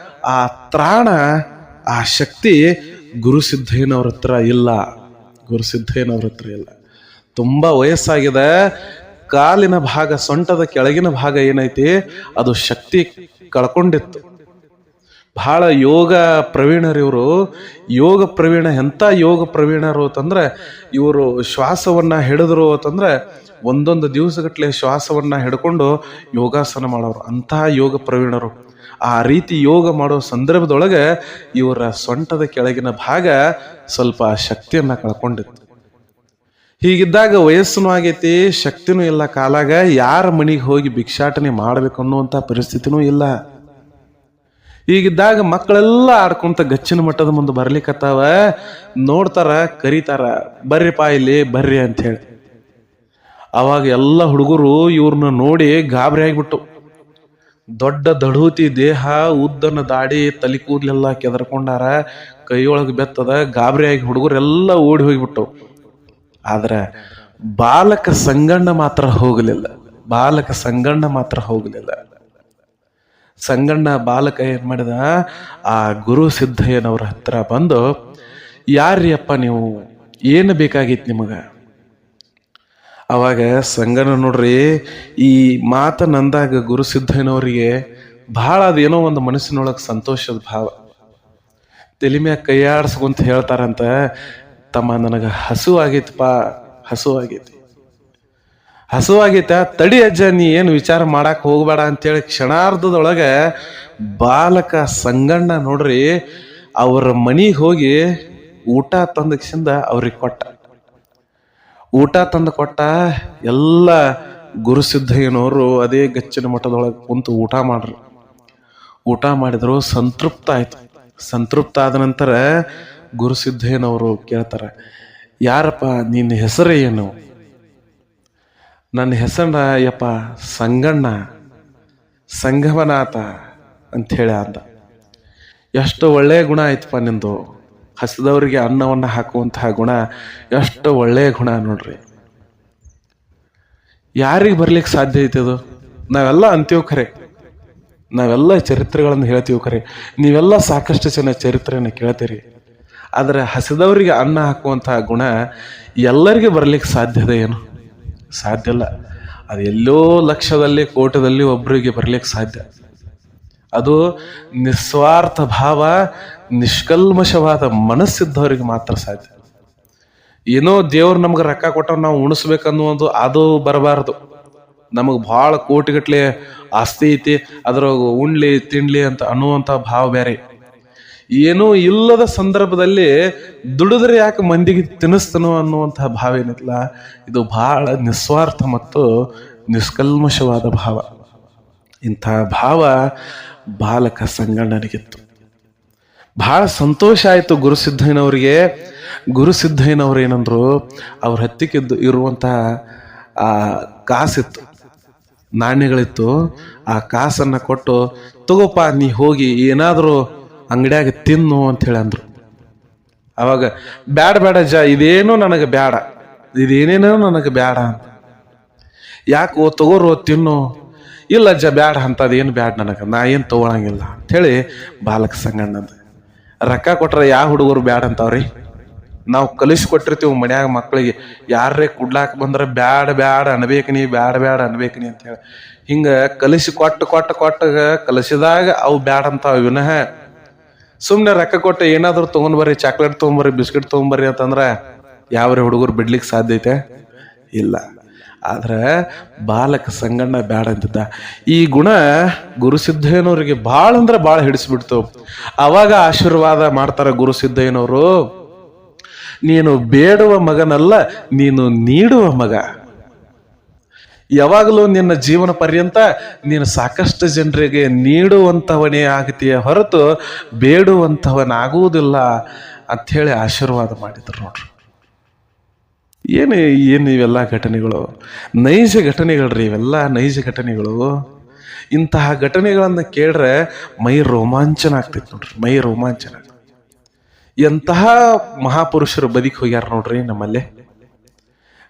ಆ ತ್ರಾಣ, ಆ ಶಕ್ತಿ ಗುರು ಸಿದ್ದಯ್ಯನವ್ರ ಹತ್ರ ಇಲ್ಲ. ತುಂಬಾ ವಯಸ್ಸಾಗಿದೆ. ಕಾಲಿನ ಭಾಗ, ಸೊಂಟದ ಕೆಳಗಿನ ಭಾಗ ಏನೈತಿ ಅದು ಶಕ್ತಿ ಕಳ್ಕೊಂಡಿತ್ತು. ಬಹಳ ಯೋಗ ಪ್ರವೀಣರು ಇವರು. ಎಂಥ ಯೋಗ ಪ್ರವೀಣರು ಅಂತಂದ್ರೆ, ಇವರು ಶ್ವಾಸವನ್ನ ಹಿಡಿದ್ರು ಅಂತಂದ್ರೆ ಒಂದೊಂದು ದಿವಸಗಟ್ಲೆ ಶ್ವಾಸವನ್ನ ಹಿಡ್ಕೊಂಡು ಯೋಗಾಸನ ಮಾಡೋರು, ಅಂತಹ ಯೋಗ ಪ್ರವೀಣರು. ಆ ರೀತಿ ಯೋಗ ಮಾಡೋ ಸಂದರ್ಭದೊಳಗೆ ಇವರ ಸೊಂಟದ ಕೆಳಗಿನ ಭಾಗ ಸ್ವಲ್ಪ ಶಕ್ತಿಯನ್ನ ಕಳ್ಕೊಂಡಿತ್ತು. ಹೀಗಿದ್ದಾಗ ವಯಸ್ಸು ಆಗೈತಿ, ಶಕ್ತಿನೂ ಇಲ್ಲ ಕಾಲಾಗ. ಯಾರ ಮನೆಗೆ ಹೋಗಿ ಭಿಕ್ಷಾಟನೆ ಮಾಡ್ಬೇಕು ಅನ್ನುವಂಥ ಪರಿಸ್ಥಿತಿನೂ ಇಲ್ಲ. ಹೀಗಿದ್ದಾಗ ಮಕ್ಕಳೆಲ್ಲ ಆಡ್ಕೊಂತ ಗಚ್ಚಿನ ಮಟ್ಟದ ಮುಂದೆ ಬರ್ಲಿಕ್ಕತ್ತಾವ. ನೋಡ್ತಾರ, ಕರೀತಾರ, ಬರ್ರಿಪಾ ಇಲ್ಲಿ ಬರ್ರಿ ಅಂತ ಹೇಳಿ. ಅವಾಗ ಎಲ್ಲ ಹುಡುಗರು ಇವ್ರನ್ನ ನೋಡಿ ಗಾಬರಿ ಆಗಿಬಿಟ್ಟು. ದೊಡ್ಡ ದಡೂತಿ ದೇಹ, ಉದ್ದನ ದಾಡಿ, ತಲೆ ಕೂದಲೆಲ್ಲ ಕೆದರ್ಕೊಂಡಾರ, ಕೈಯೊಳಗೆ ಬೆತ್ತದ. ಗಾಬರಿಯಾಗಿ ಹುಡುಗರೆಲ್ಲ ಓಡಿ ಹೋಗ್ಬಿಟ್ಟು. ಆದ್ರೆ ಬಾಲಕ ಸಂಗಣ್ಣ ಮಾತ್ರ ಹೋಗಲಿಲ್ಲ. ಸಂಗಣ್ಣ ಬಾಲಕ ಏನ್ ಮಾಡಿದ, ಆ ಗುರು ಸಿದ್ದಯ್ಯನವ್ರ ಹತ್ರ ಬಂದು, ಯಾರ್ರಿಯಪ್ಪ ನೀವು, ಏನು ಬೇಕಾಗಿತ್ತು ನಿಮಗ? ಅವಾಗ ಸಂಗಣ್ಣ ನೋಡ್ರಿ, ಈ ಮಾತನಂದಾಗ ಗುರು ಸಿದ್ದಯ್ಯನವರಿಗೆ ಬಹಳ ಅದೇನೋ ಒಂದು ಮನಸ್ಸಿನೊಳಗೆ ಸಂತೋಷದ ಭಾವ. ತಲೆ ಮ್ಯಾಗ ಕೈಯಾಡ್ಸ್ಕೊಂತ ಹೇಳ್ತಾರಂತ, ತಮ್ಮ ನನಗ ಹಸುವಾಗೈತ, ತಡಿ ಅಜ್ಜ, ನೀ ಏನು ವಿಚಾರ ಮಾಡಕ್ ಹೋಗ್ಬೇಡ ಅಂತೇಳಿ ಕ್ಷಣಾರ್ಧದೊಳಗೆ ಬಾಲಕ ಸಂಗಣ್ಣ ನೋಡ್ರಿ ಅವ್ರ ಮನಿಗೆ ಹೋಗಿ ಊಟ ತಂದಕ್ಸಿಂದ ಅವ್ರಿಗೆ ಕೊಟ್ಟ. ಎಲ್ಲ ಗುರು ಸಿದ್ದಯ್ಯನವರು ಅದೇ ಗಚ್ಚಿನ ಮಠದೊಳಗೆ ಕುಂತು ಊಟ ಮಾಡಿದ್ರು. ಸಂತೃಪ್ತ ಆದ ನಂತರ ಗುರು ಸಿದ್ದಯ್ಯನವರು ಕೇಳ್ತಾರ, ಯಾರಪ್ಪ ನಿನ್ನ ಹೆಸರು ಏನು? ನನ್ನ ಹೆಸರ ಯಪ್ಪ ಸಂಗಣ್ಣ, ಸಂಗಮನಾಥ ಅಂಥೇಳಿ ಅಂದ. ಎಷ್ಟು ಒಳ್ಳೆಯ ಗುಣ ಆಯ್ತಪ್ಪ ನಿಂದು, ಹಸಿದವರಿಗೆ ಅನ್ನವನ್ನು ಹಾಕುವಂತಹ ಗುಣ, ಎಷ್ಟು ಒಳ್ಳೆಯ ಗುಣ ನೋಡ್ರಿ. ಯಾರಿಗೆ ಬರ್ಲಿಕ್ಕೆ ಸಾಧ್ಯ ಐತೆ ಅದು? ನಾವೆಲ್ಲ ಅಂತೀವಿ ಖರೆ, ನಾವೆಲ್ಲ ಚರಿತ್ರೆಗಳನ್ನು ಹೇಳ್ತೀವಿ ಖರೆ, ನೀವೆಲ್ಲ ಸಾಕಷ್ಟು ಜನ ಚರಿತ್ರೆಯನ್ನು ಕೇಳ್ತೀರಿ. ಆದರೆ ಹಸಿದವರಿಗೆ ಅನ್ನ ಹಾಕುವಂತಹ ಗುಣ ಎಲ್ಲರಿಗೆ ಬರ್ಲಿಕ್ಕೆ ಸಾಧ್ಯದ ಏನು? ಸಾಧ್ಯ ಇಲ್ಲ. ಅದು ಎಲ್ಲೋ ಲಕ್ಷದಲ್ಲಿ ಕೋಟದಲ್ಲಿ ಒಬ್ಬರಿಗೆ ಬರ್ಲಿಕ್ಕೆ ಸಾಧ್ಯ. ಅದು ನಿಸ್ವಾರ್ಥ ಭಾವ, ನಿಷ್ಕಲ್ಮಶವಾದ ಮನಸ್ಸಿದ್ದವರಿಗೆ ಮಾತ್ರ ಸಾಧ್ಯ. ಏನೋ ದೇವ್ರು ನಮ್ಗೆ ರೊಕ್ಕ ಕೊಟ್ಟ ನಾವು ಉಣಿಸ್ಬೇಕನ್ನುವುದು ಅದು ಬರಬಾರದು. ನಮಗೆ ಭಾಳ ಕೋಟಿಗಟ್ಲೆ ಆಸ್ತಿ ಐತಿ, ಅದ್ರಾಗ ಉಣ್ಲಿ ತಿನ್ಲಿ ಅಂತ ಅನ್ನುವಂಥ ಭಾವ ಬೇರೆ. ಏನೂ ಇಲ್ಲದ ಸಂದರ್ಭದಲ್ಲಿ ದುಡಿದ್ರೆ ಯಾಕೆ ಮಂದಿಗೆ ತಿನ್ನಿಸ್ತನೋ ಅನ್ನುವಂತಹ ಭಾವ ಏನಿಲ್ಲ, ಇದು ಬಹಳ ನಿಸ್ವಾರ್ಥ ಮತ್ತು ನಿಷ್ಕಲ್ಮಶವಾದ ಭಾವ. ಇಂಥ ಭಾವ ಬಾಲಕ ಸಂಗಣ್ಣನಿಗಿತ್ತು. ಬಹಳ ಸಂತೋಷ ಆಯಿತು ಗುರು ಸಿದ್ದಯ್ಯನವರಿಗೆ. ಗುರು ಸಿದ್ದಯ್ಯನವ್ರು ಏನಂದ್ರು, ಅವ್ರ ಹತ್ತಿಕ್ಕಿದ್ದು ಇರುವಂತಹ ಆ ಕಾಸಿತ್ತು, ನಾಣ್ಯಗಳಿತ್ತು. ಆ ಕಾಸನ್ನ ಕೊಟ್ಟು, ತಗೋಪ್ಪ ನೀ ಹೋಗಿ ಏನಾದರೂ ಅಂಗಡ್ಯಾಗ ತಿನ್ನು ಅಂತ ಹೇಳಿ ಅಂದ್ರು. ಅವಾಗ ಬ್ಯಾಡ ಬೇಡ ಇದೇನು ನನಗೆ ಬ್ಯಾಡ, ಇದೇನೇನೋ ನನಗೆ ಬ್ಯಾಡ ಅಂತ. ಯಾಕೆ ತಗೋರು ತಿನ್ನು, ಇಲ್ಲ ಬ್ಯಾಡ ಅಂತದೇನು ಬ್ಯಾಡ ನನಗೆ, ನಾ ಏನು ತಗೊಳಂಗಿಲ್ಲ ಅಂಥೇಳಿ ಬಾಲಕ ಸಂಗಣ್ಣಂದ. ರೊಕ್ಕ ಕೊಟ್ರೆ ಯಾವ ಹುಡುಗರು ಬ್ಯಾಡ ಅಂತವ್ರಿ? ನಾವು ಕಲಿಸ್ಕೊಟ್ಟಿರ್ತೀವಿ ಮನ್ಯಾಗ ಮಕ್ಕಳಿಗೆ, ಯಾರೇ ಕುಡ್ಲಾಕ ಬಂದ್ರೆ ಬ್ಯಾಡ ಬ್ಯಾಡ ಅನ್ಬೇಕು ನೀ, ಬ್ಯಾಡ ಬ್ಯಾಡ ಅನ್ಬೇಕು ನೀ ಅಂತ ಹೇಳಿ. ಹಿಂಗ ಕಲಿಸಿ ಕೊಟ್ಟ ಕಲಿಸಿದಾಗ ಅವು ಬ್ಯಾಡ ಅಂತಾವ. ವಿನಃ ಸುಮ್ನೆ ರೊಕ್ಕ ಕೊಟ್ಟು ಏನಾದ್ರು ತಗೊಂಡ್ಬರ್ರಿ, ಚಾಕ್ಲೇಟ್ ತಗೊಂಬರ್ರಿ, ಬಿಸ್ಕಿಟ್ ತಗೊಂಬರ್ರಿ ಅಂತಂದ್ರ ಯಾವ್ರೆ ಹುಡುಗರು ಬಿಡ್ಲಿಕ್ಕೆ ಸಾಧ್ಯ ಐತೆ? ಇಲ್ಲ. ಆದ್ರೆ ಬಾಲಕ ಸಂಗಣ್ಣ ಬ್ಯಾಡ ಅಂತಿದ್ದ. ಈ ಗುಣ ಗುರುಸಿದ್ದಯ್ಯನವ್ರಿಗೆ ಭಾಳ ಅಂದ್ರೆ ಭಾಳ ಹಿಡಿಸ್ಬಿಡ್ತು. ಅವಾಗ ಆಶೀರ್ವಾದ ಮಾಡ್ತಾರ ಗುರುಸಿದ್ದಯ್ಯನವರು, ನೀನು ಬೇಡುವ ಮಗನಲ್ಲ, ನೀನು ನೀಡುವ ಮಗ. ಯಾವಾಗಲೂ ನಿನ್ನ ಜೀವನ ಪರ್ಯಂತ ನೀನು ಸಾಕಷ್ಟು ಜನರಿಗೆ ನೀಡುವಂಥವನೇ ಆಗ್ತೀಯ ಹೊರತು ಬೇಡುವಂಥವನಾಗುವುದಿಲ್ಲ ಅಂಥೇಳಿ ಆಶೀರ್ವಾದ ಮಾಡಿದ್ರು ನೋಡ್ರಿ. ಏನು ಇವೆಲ್ಲ ಘಟನೆಗಳು? ನೈಜ ಘಟನೆಗಳ್ರಿ ಇವೆಲ್ಲ, ನೈಜ ಘಟನೆಗಳು. ಇಂತಹ ಘಟನೆಗಳನ್ನು ಕೇಳ್ರೆ ಮೈ ರೋಮಾಂಚನ ಆಗ್ತೈತಿ ನೋಡ್ರಿ, ಮೈ ರೋಮಾಂಚನ. ಎಂತಹ ಮಹಾಪುರುಷರು ಬದುಕಿ ಹೋಗ್ಯಾರ ನೋಡ್ರಿ ನಮ್ಮಲ್ಲಿ.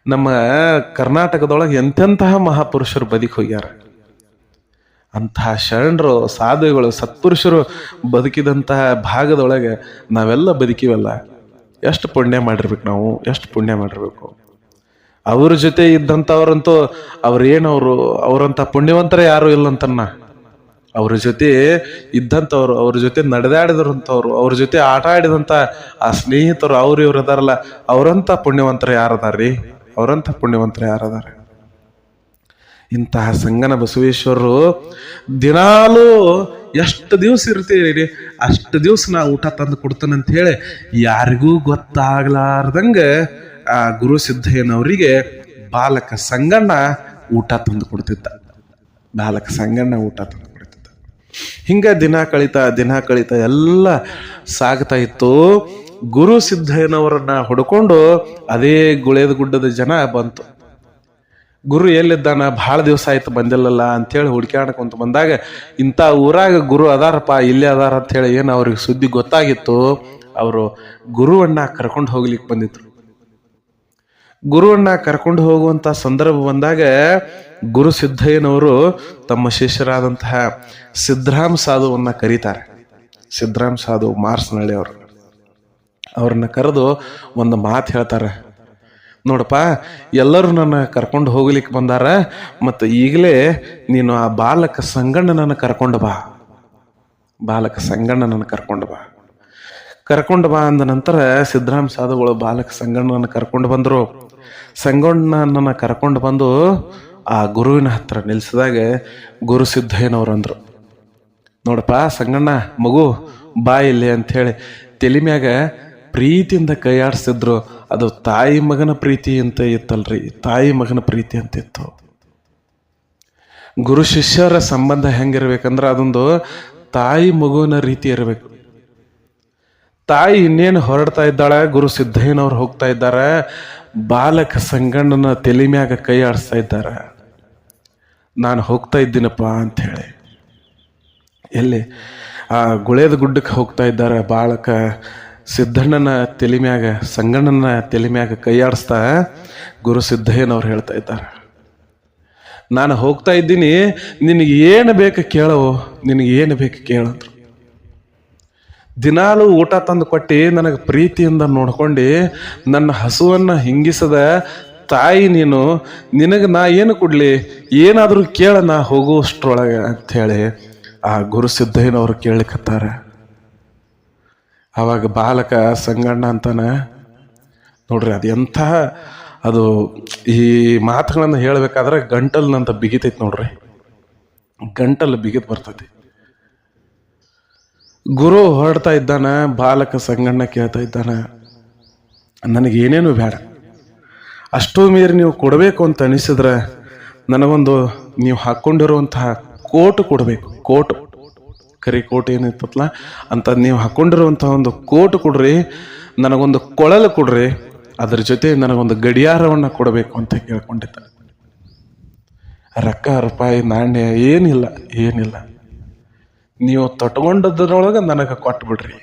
ನಮ್ಮ ಕರ್ನಾಟಕದೊಳಗೆ ಎಂತೆಂತಹ ಮಹಾಪುರುಷರು ಬದುಕಿ ಹೋಗ್ಯಾರ. ಅಂತಹ ಶರಣರು, ಸಾಧುಗಳು, ಸತ್ಪುರುಷರು ಬದುಕಿದಂತಹ ಭಾಗದೊಳಗೆ ನಾವೆಲ್ಲ ಬದುಕಿವಲ್ಲ. ಎಷ್ಟು ಪುಣ್ಯ ಮಾಡಿರ್ಬೇಕು ನಾವು, ಎಷ್ಟು ಪುಣ್ಯ ಮಾಡಿರ್ಬೇಕು. ಅವ್ರ ಜೊತೆ ಇದ್ದಂಥವ್ರಂತೂ ಅವರಂತ ಪುಣ್ಯವಂತರೇ ಯಾರು ಇಲ್ಲಂತನ್ನ. ಅವ್ರ ಜೊತೆ ಇದ್ದಂಥವ್ರು, ಅವ್ರ ಜೊತೆ ನಡೆದಾಡಿದಂಥವ್ರು, ಅವ್ರ ಜೊತೆ ಆಟ ಆಡಿದಂಥ ಆ ಸ್ನೇಹಿತರು, ಇವ್ರು ಅದಾರಲ್ಲ, ಅವರಂತ ಪುಣ್ಯವಂತರು ಯಾರದಾರ್ರಿ? ಅವರಂತ ಪುಣ್ಯವಂತರು ಯಾರದಾರ? ಇಂತಹ ಸಂಗನ ಬಸವೇಶ್ವರರು ದಿನಾಲೂ ಎಷ್ಟು ದಿವಸ ಇರ್ತೀರಿ, ಅಷ್ಟು ದಿವಸ ನಾ ಊಟ ತಂದು ಕೊಡ್ತೇನೆ ಅಂತ ಹೇಳಿ ಯಾರಿಗೂ ಗೊತ್ತಾಗ್ಲಾರ್ದಂಗ ಆ ಗುರು ಸಿದ್ದಯ್ಯನವರಿಗೆ ಬಾಲಕ ಸಂಗಣ್ಣ ಊಟ ತಂದು ಕೊಡ್ತಿದ್ದ. ಬಾಲಕ ಸಂಗಣ್ಣ ಊಟ ತಂದು ಕೊಡ್ತಿದ್ದ. ಹಿಂಗ ದಿನ ಕಳಿತ ಎಲ್ಲ ಸಾಗ್ತಾ ಇತ್ತು. ಗುರು ಸಿದ್ದಯ್ಯನವರನ್ನ ಹುಡ್ಕೊಂಡು ಅದೇ ಗುಳೇದ ಗುಡ್ಡದ ಜನ ಬಂತು. ಗುರು ಎಲ್ಲಿದ್ದಾನ, ಭಾಳ ದಿವಸ ಆಯ್ತು ಬಂದಿಲ್ಲಲ್ಲ ಅಂತೇಳಿ ಹುಡ್ಕ್ಯಾಡ್ಕೊಂತ ಬಂದಾಗ ಇಂಥ ಊರಾಗ ಗುರು ಅದಾರಪ್ಪ, ಇಲ್ಲೇ ಅದಾರ ಅಂತ ಹೇಳಿ ಏನು ಅವ್ರಿಗೆ ಸುದ್ದಿ ಗೊತ್ತಾಗಿತ್ತು. ಅವರು ಗುರುವನ್ನ ಕರ್ಕೊಂಡು ಹೋಗ್ಲಿಕ್ಕೆ ಬಂದಿದ್ರು. ಗುರುವನ್ನ ಕರ್ಕೊಂಡು ಹೋಗುವಂತ ಸಂದರ್ಭ ಬಂದಾಗ ಗುರು ಸಿದ್ದಯ್ಯನವರು ತಮ್ಮ ಶಿಷ್ಯರಾದಂತಹ ಸಿದ್ಧರಾಮ ಸಾಧುವನ್ನ ಕರೀತಾರೆ. ಸಿದ್ಧರಾಮ ಸಾಧು ಮಾರ್ಸ್ನಳ್ಳಿ ಅವ್ರನ್ನ ಕರೆದು ಒಂದು ಮಾತು ಹೇಳ್ತಾರೆ. ನೋಡಪ್ಪ, ಎಲ್ಲರೂ ನನ್ನ ಕರ್ಕೊಂಡು ಹೋಗ್ಲಿಕ್ಕೆ ಬಂದಾರ, ಮತ್ತು ಈಗಲೇ ನೀನು ಆ ಬಾಲಕ ಸಂಗಣ್ಣನನ್ನು ಕರ್ಕೊಂಡು ಬಾ. ಬಾಲಕ ಸಂಗಣ್ಣನನ್ನು ಕರ್ಕೊಂಡು ಬಾ ಅಂದ ನಂತರ ಸಿದ್ದರಾಮ ಸಾಧುಗಳು ಬಾಲಕ ಸಂಗಣ್ಣನನ್ನು ಕರ್ಕೊಂಡು ಬಂದರು. ಸಂಗಣ್ಣನನ್ನು ಕರ್ಕೊಂಡು ಬಂದು ಆ ಗುರುವಿನ ಹತ್ರ ನಿಲ್ಸಿದಾಗ ಗುರು ಸಿದ್ದಯ್ಯನವ್ರು ಅಂದ್ರು, ನೋಡಪ್ಪ ಸಂಗಣ್ಣ, ಮಗು ಬಾ ಇಲ್ಲಿ ಅಂಥೇಳಿ ತಲೆ ಮ್ಯಾಗ ಪ್ರೀತಿಯಿಂದ ಕೈ ಆಡಿಸ್ತಿದ್ರು. ಅದು ತಾಯಿ ಮಗನ ಪ್ರೀತಿ ಅಂತ ಇತ್ತಲ್ರಿ, ತಾಯಿ ಮಗನ ಪ್ರೀತಿ ಅಂತ ಇತ್ತು. ಗುರು ಶಿಷ್ಯರ ಸಂಬಂಧ ಹೆಂಗಿರ್ಬೇಕಂದ್ರೆ ಅದೊಂದು ತಾಯಿ ಮಗುವಿನ ರೀತಿ ಇರಬೇಕು. ತಾಯಿ ಇನ್ನೇನು ಹೊರಡ್ತಾ ಇದ್ದಾಳೆ, ಗುರು ಸಿದ್ದಯ್ಯನವ್ರು ಹೋಗ್ತಾ ಇದ್ದಾರೆ, ಬಾಲಕ ಸಂಗಣ್ಣನ ತಲೆ ಮ್ಯಾಗ ಕೈ ಆಡಿಸ್ತಾ ಇದ್ದಾರೆ, ನಾನು ಹೋಗ್ತಾ ಇದ್ದೀನಪ್ಪ ಅಂಥೇಳಿ. ಎಲ್ಲಿ? ಆ ಗುಳೇದ ಗುಡ್ಡಕ್ಕೆ ಹೋಗ್ತಾ ಇದ್ದಾರೆ. ಬಾಲಕ ಸಿದ್ದಣ್ಣನ ತಲೆ ಮ್ಯಾಗ, ಸಂಗಣ್ಣನ ತಲೆ ಮ್ಯಾಗ ಕೈ ಆಡಿಸ್ತಾ ಗುರು ಸಿದ್ದಯ್ಯನವ್ರು ಹೇಳ್ತಾ ಇದ್ದಾರೆ, ನಾನು ಹೋಗ್ತಾ ಇದ್ದೀನಿ, ನಿನಗೆ ಏನು ಬೇಕು ಕೇಳೋ, ನಿನಗೆ ಏನು ಬೇಕು ಕೇಳಂದ್ರು. ದಿನಾಲು ಊಟ ತಂದು ಕೊಟ್ಟು ನನಗೆ ಪ್ರೀತಿಯಿಂದ ನೋಡ್ಕೊಂಡು ನನ್ನ ಹಸುವನ್ನು ಹಿಂಗಿಸದ ತಾಯಿ ನೀನು, ನಿನಗೆ ನಾ ಏನು ಕೊಡ್ಲಿ, ಏನಾದರೂ ಕೇಳ, ನಾ ಹೋಗುವಷ್ಟ್ರೊಳಗೆ ಅಂಥೇಳಿ ಆ ಗುರು ಸಿದ್ದಯ್ಯನವ್ರು ಕೇಳಕತ್ತಾರೆ. ಆವಾಗ ಬಾಲಕ ಸಂಗಣ್ಣ ಅಂತಾನೆ ನೋಡ್ರಿ, ಅದು ಎಂಥ ಅದು ಈ ಮಾತುಗಳನ್ನು ಹೇಳ್ಬೇಕಾದ್ರೆ ಗಂಟಲ್ನಂತ ಬಿಗಿತೈತಿ ನೋಡ್ರಿ, ಗಂಟಲು ಬಿಗಿತ್ ಬರ್ತೈತಿ. ಗುರು ಹೊರಡ್ತಾ ಇದ್ದಾನ, ಬಾಲಕ ಸಂಗಣ್ಣ ಕೇಳ್ತಾ ಇದ್ದಾನ, ನನಗೇನೇನು ಬೇಡ, ಅಷ್ಟೂ ಮೀರಿ ನೀವು ಕೊಡಬೇಕು ಅಂತ ಅನಿಸಿದ್ರೆ ನನಗೊಂದು ನೀವು ಹಾಕ್ಕೊಂಡಿರುವಂತಹ ಕೋಟು ಕೊಡಬೇಕು. ಕೋಟು, ಕರಿ ಕೋಟು ಏನಿತ್ತಲ್ಲ ಅಂತ ನೀವು ಹಾಕ್ಕೊಂಡಿರುವಂತಹ ಒಂದು ಕೋಟು ಕೊಡ್ರಿ, ನನಗೊಂದು ಕೊಳಲು ಕೊಡ್ರಿ, ಅದ್ರ ಜೊತೆ ನನಗೊಂದು ಗಡಿಯಾರವನ್ನು ಕೊಡಬೇಕು ಅಂತ ಕೇಳ್ಕೊಂಡಿದ್ದ. ರೊಕ್ಕ ರೂಪಾಯಿ ನಾಣ್ಯ ಏನಿಲ್ಲ. ನೀವು ತೊಟ್ಕೊಂಡದ್ರೊಳಗೆ ನನಗೆ ಕೊಟ್ಟು ಬಿಡ್ರಿ.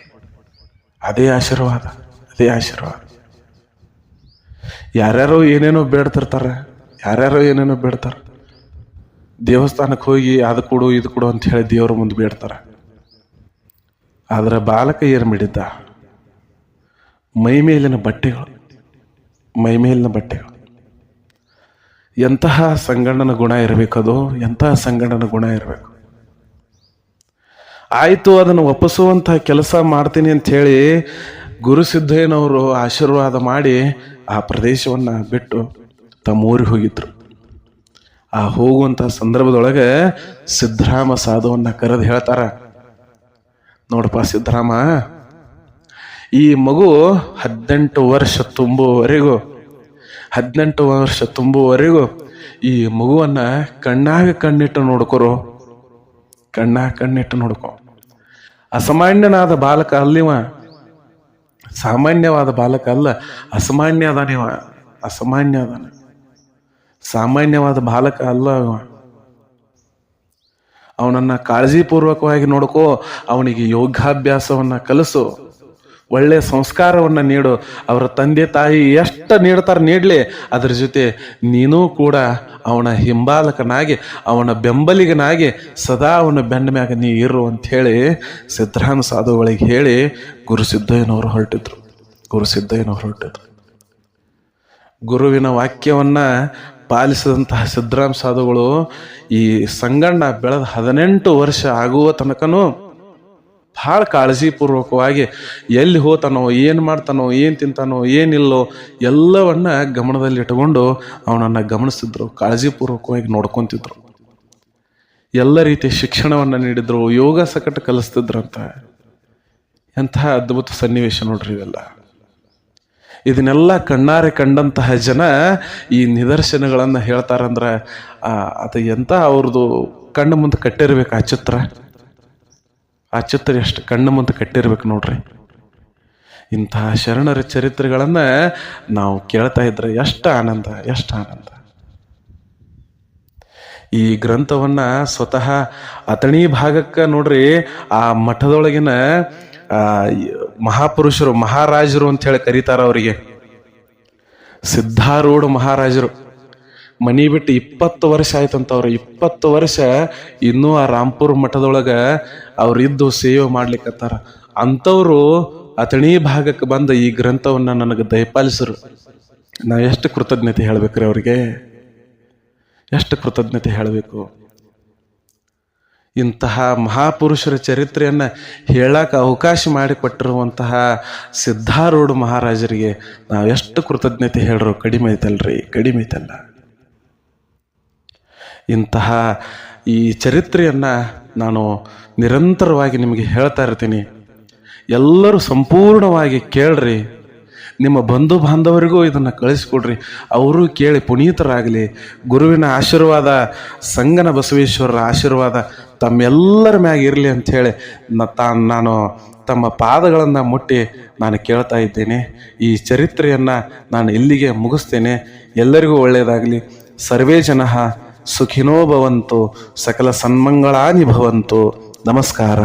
ಅದೇ ಆಶೀರ್ವಾದ, ಅದೇ ಆಶೀರ್ವಾದ. ಯಾರ್ಯಾರೋ ಏನೇನೋ ಬೇಡ್ತಿರ್ತಾರೆ, ಯಾರ್ಯಾರೋ ಏನೇನೋ ಬೇಡ್ತಾರೆ. ದೇವಸ್ಥಾನಕ್ಕೆ ಹೋಗಿ ಅದು ಕೊಡು ಇದು ಕೊಡು ಅಂತ ಹೇಳಿ ದೇವ್ರ ಮುಂದೆ ಬೇಡ್ತಾರೆ. ಆದ್ರೆ ಬಾಲಕ ಏನು ಮಾಡಿದ್ದ? ಮೈಮೇಲಿನ ಬಟ್ಟೆಗಳು, ಮೈಮೇಲಿನ ಬಟ್ಟೆಗಳು. ಎಂತಹ ಸಂಗಣ್ಣನ ಗುಣ ಇರಬೇಕದು, ಎಂತಹ ಸಂಗಣ್ಣನ ಗುಣ ಇರಬೇಕು. ಆಯಿತು, ಅದನ್ನು ಒಪ್ಪಿಸುವಂತಹ ಕೆಲಸ ಮಾಡ್ತೀನಿ ಅಂತ ಹೇಳಿ ಗುರುಸಿದ್ದಯ್ಯನವರು ಆಶೀರ್ವಾದ ಮಾಡಿ ಆ ಪ್ರದೇಶವನ್ನು ಬಿಟ್ಟು ತಮ್ಮ ಊರಿಗೆ ಹೋಗಿದ್ರು. ಆ ಹೋಗುವಂಥ ಸಂದರ್ಭದೊಳಗೆ ಸಿದ್ಧರಾಮ ಸಾಧುವನ್ನ ಕರೆದು ಹೇಳ್ತಾರ, ನೋಡಪ್ಪ ಸಿದ್ಧರಾಮ, ಈ ಮಗು 18 ವರ್ಷ ತುಂಬುವವರೆಗೂ ಈ ಮಗುವನ್ನ ಕಣ್ಣಿಟ್ಟು ನೋಡ್ಕೊರೋ, ಕಣ್ಣಿಟ್ಟು ನೋಡ್ಕೊ. ಅಸಾಮಾನ್ಯನಾದ ಬಾಲಕ ಅಲ್ಲಿವ, ಸಾಮಾನ್ಯವಾದ ಬಾಲಕ ಅಲ್ಲ, ಅಸಾಮಾನ್ಯ ಅದಾನಿವ, ಅಸಾಮಾನ್ಯ ಅದಾನ, ಸಾಮಾನ್ಯವಾದ ಬಾಲಕ ಅಲ್ಲ ಅವ. ಅವನನ್ನ ಕಾಳಜಿಪೂರ್ವಕವಾಗಿ ನೋಡ್ಕೋ, ಅವನಿಗೆ ಯೋಗಾಭ್ಯಾಸವನ್ನ ಕಲಿಸು, ಒಳ್ಳೆ ಸಂಸ್ಕಾರವನ್ನ ನೀಡು. ಅವರ ತಂದೆ ತಾಯಿ ಎಷ್ಟು ನೀಡ್ತಾರೆ ನೀಡ್ಲಿ, ಅದ್ರ ಜೊತೆ ನೀನೂ ಕೂಡ ಅವನ ಹಿಂಬಾಲಕನಾಗಿ, ಅವನ ಬೆಂಬಲಿಗನಾಗಿ ಸದಾ ಅವನ ಬೆನ್ನ ಮ್ಯಾಗ ನೀ ಇರು ಅಂತ ಹೇಳಿ ಸಿದ್ಧರಾಮ ಸಾಧುಗಳಿಗೆ ಹೇಳಿ ಗುರುಸಿದ್ದಯ್ಯನವರು ಹೊರಟಿದ್ರು. ಗುರುವಿನ ವಾಕ್ಯವನ್ನ ಪಾಲಿಸಿದಂತಹ ಸಿದ್ಧರಾಮ ಸಾಧುಗಳು ಈ ಸಂಗಣ್ಣ ಬೆಳೆದ 18 ವರ್ಷ ಆಗುವ ತನಕನೂ ಭಾಳ ಕಾಳಜಿಪೂರ್ವಕವಾಗಿ ಎಲ್ಲಿ ಹೋತಾನೋ, ಏನು ಮಾಡ್ತಾನೋ, ಏನು ತಿಂತಾನೋ, ಏನಿಲ್ಲೋ ಎಲ್ಲವನ್ನ ಗಮನದಲ್ಲಿ ಇಟ್ಟುಕೊಂಡು ಅವನನ್ನು ಗಮನಿಸಿದ್ರು, ಕಾಳಜಿಪೂರ್ವಕವಾಗಿ ನೋಡ್ಕೊತಿದ್ರು. ಎಲ್ಲ ರೀತಿಯ ಶಿಕ್ಷಣವನ್ನು ನೀಡಿದ್ರು, ಯೋಗ ಸಕಟ ಕಲಿಸ್ತಿದ್ರಂತ. ಎಂತಹ ಅದ್ಭುತ ಸನ್ನಿವೇಶ ನೋಡ್ರಿ ಇವೆಲ್ಲ. ಇದನ್ನೆಲ್ಲ ಕಣ್ಣಾರೆ ಕಂಡಂತಹ ಜನ ಈ ನಿದರ್ಶನಗಳನ್ನು ಹೇಳ್ತಾರಂದ್ರೆ ಅದು ಎಂತ ಅವ್ರದ್ದು ಕಣ್ಣು ಮುಂದೆ ಕಟ್ಟಿರ್ಬೇಕು. ಆ ಚಿತ್ರ ಎಷ್ಟು ಕಣ್ಣು ಮುಂದೆ ಕಟ್ಟಿರ್ಬೇಕು ನೋಡ್ರಿ. ಇಂತಹ ಶರಣರ ಚರಿತ್ರೆಗಳನ್ನು ನಾವು ಕೇಳ್ತಾ ಇದ್ರೆ ಎಷ್ಟು ಆನಂದ. ಈ ಗ್ರಂಥವನ್ನ ಸ್ವತಃ ಅಥಣಿ ಭಾಗಕ್ಕೆ ನೋಡ್ರಿ, ಆ ಮಠದೊಳಗಿನ ಮಹಾಪುರುಷರು, ಮಹಾರಾಜರು ಅಂತ ಹೇಳಿ ಕರೀತಾರ ಅವರಿಗೆ. ಸಿದ್ಧಾರೂಢ ಮಹಾರಾಜರು ಮನಿ ಬಿಟ್ಟು 20 ವರ್ಷ ಆಯ್ತಂತವ್ರು. 20 ವರ್ಷ ಇನ್ನೂ ಆ ರಾಂಪುರ ಮಠದೊಳಗ ಅವ್ರಿದ್ದು ಸೇವೆ ಮಾಡ್ಲಿಕ್ಕತ್ತಾರ. ಅಂಥವ್ರು ಅಥಣಿ ಭಾಗಕ್ಕೆ ಬಂದ ಈ ಗ್ರಂಥವನ್ನ ನನಗೆ ದಯಪಾಲಿಸರು. ನಾವು ಎಷ್ಟು ಕೃತಜ್ಞತೆ ಹೇಳ್ಬೇಕ್ರಿ ಅವ್ರಿಗೆ, ಎಷ್ಟು ಕೃತಜ್ಞತೆ ಹೇಳಬೇಕು. ಇಂತಹ ಮಹಾಪುರುಷರ ಚರಿತ್ರೆಯನ್ನ ಹೇಳಕ್ಕೆ ಅವಕಾಶ ಮಾಡಿಕೊಟ್ಟಿರುವಂತಹ ಸಿದ್ಧಾರೂಢ ಮಹಾರಾಜರಿಗೆ ನಾವು ಎಷ್ಟು ಕೃತಜ್ಞತೆ ಹೇಳ್ರು ಕಡಿಮೆ ಐತಲ್ಲ. ಇಂತಹ ಈ ಚರಿತ್ರೆಯನ್ನ ನಾನು ನಿರಂತರವಾಗಿ ನಿಮಗೆ ಹೇಳ್ತಾ ಇರ್ತೀನಿ. ಎಲ್ಲರೂ ಸಂಪೂರ್ಣವಾಗಿ ಕೇಳ್ರಿ. ನಿಮ್ಮ ಬಂಧು ಬಾಂಧವರಿಗೂ ಇದನ್ನು ಕಳಿಸ್ಕೊಡ್ರಿ, ಅವರು ಕೇಳಿ ಪುನೀತರಾಗಲಿ. ಗುರುವಿನ ಆಶೀರ್ವಾದ, ಸಂಗನ ಬಸವೇಶ್ವರರ ಆಶೀರ್ವಾದ ತಮ್ಮೆಲ್ಲರ ಮ್ಯಾಗ ಇರಲಿ ಅಂಥೇಳಿ ನಾನು ತಮ್ಮ ಪಾದಗಳನ್ನು ಮುಟ್ಟಿ ನಾನು ಕೇಳ್ತಾ ಇದ್ದೇನೆ. ಈ ಚರಿತ್ರೆಯನ್ನು ನಾನು ಇಲ್ಲಿಗೆ ಮುಗಿಸ್ತೇನೆ. ಎಲ್ಲರಿಗೂ ಒಳ್ಳೆಯದಾಗಲಿ. ಸರ್ವೇ ಜನಃ ಸುಖಿನೋ ಭವಂತು, ಸಕಲ ಸನ್ಮಂಗಳಾನಿ ಭವಂತು. ನಮಸ್ಕಾರ.